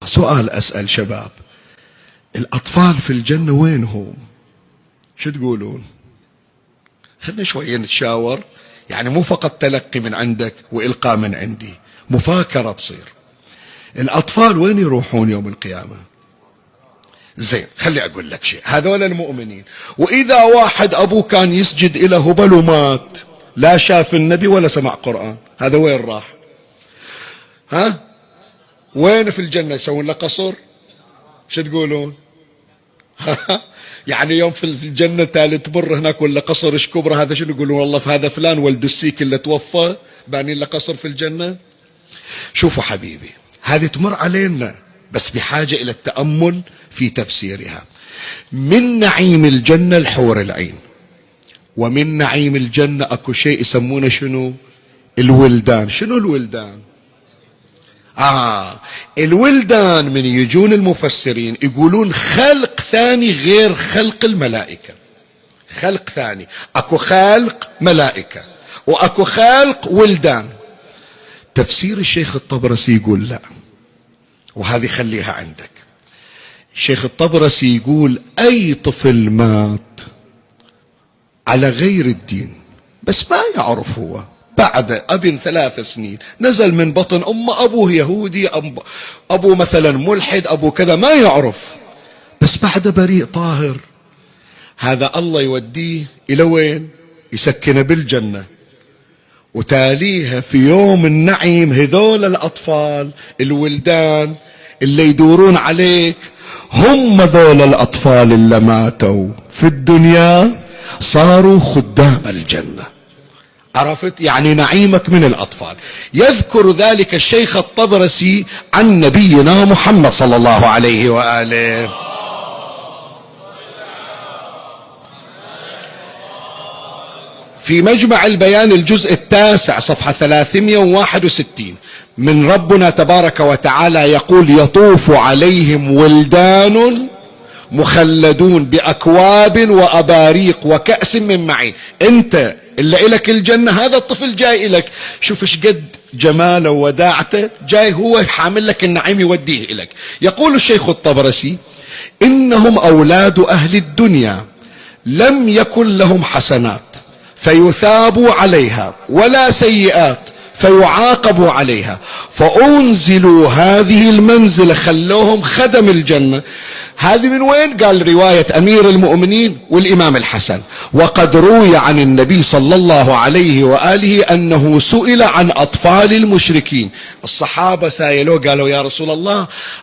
سؤال أسأل شباب، الأطفال في الجنة وينهم؟ شو تقولون؟ خلنا شوية نتشاور، يعني مو فقط تلقي من عندك وإلقاء من عندي، مفاكرة تصير. الأطفال وين يروحون يوم القيامة؟ زين، خلي أقول لك شيء، هذول المؤمنين، وإذا واحد أبوه كان يسجد إلى هبل ومات، لا شاف النبي ولا سمع قرآن، هذا وين راح؟ ها؟ وين في الجنة يسوون له قصر؟ شو تقولون؟ يعني يوم في الجنة تالي تمر هناك ولا قصر ايش كبره، هذا شنو يقولون؟ والله في هذا فلان ولد السيك اللي توفى بانين له قصر في الجنة. شوفوا حبيبي، هذه تمر علينا بس بحاجة إلى التأمل في تفسيرها. من نعيم الجنة الحور العين، ومن نعيم الجنة أكو شيء يسمونه شنو؟ الولدان. شنو الولدان؟ الولدان من يجون المفسرين يقولون خلق ثاني غير خلق الملائكة، خلق ثاني، أكو خلق ملائكة وأكو خلق ولدان. تفسير الشيخ الطبرسي يقول لا، وهذه خليها عندك. الشيخ الطبرسي يقول أي طفل مات على غير الدين بس ما يعرف هو، بعد ابن 3 سنين نزل من بطن أمه، أبوه يهودي، أبوه مثلا ملحد، أبوه كذا، ما يعرف، بس بعد بريء طاهر، هذا الله يوديه إلى وين؟ يسكنه بالجنة، وتاليها في يوم النعيم هذول الأطفال الولدان اللي يدورون عليك هم ذول الأطفال اللي ماتوا في الدنيا صاروا خدام الجنة. عرفت؟ يعني نعيمك من الأطفال. يذكر ذلك الشيخ الطبرسي عن نبينا محمد صلى الله عليه وآله. في مجمع البيان الجزء 9 صفحة 361 من ربنا تبارك وتعالى يقول يطوف عليهم ولدان مخلدون بأكواب وأباريق وكأس من معين. انت اللي إلك الجنة، هذا الطفل جاي إلك، شوف ايش قد جماله وداعته، جاي هو حامل لك النعيم يوديه إلك. يقول الشيخ الطبرسي إنهم أولاد أهل الدنيا لم يكن لهم حسنات فيثابوا عليها ولا سيئات فيعاقبوا عليها، فأنزلوا هذه المنزلة، خلوهم خدم الجنة. هذه من وين؟ قال رواية أمير المؤمنين والإمام الحسن. وقد روي عن النبي صلى الله عليه وآله أنه سئل عن أطفال المشركين، الصحابة سائلوه قالوا يا رسول الله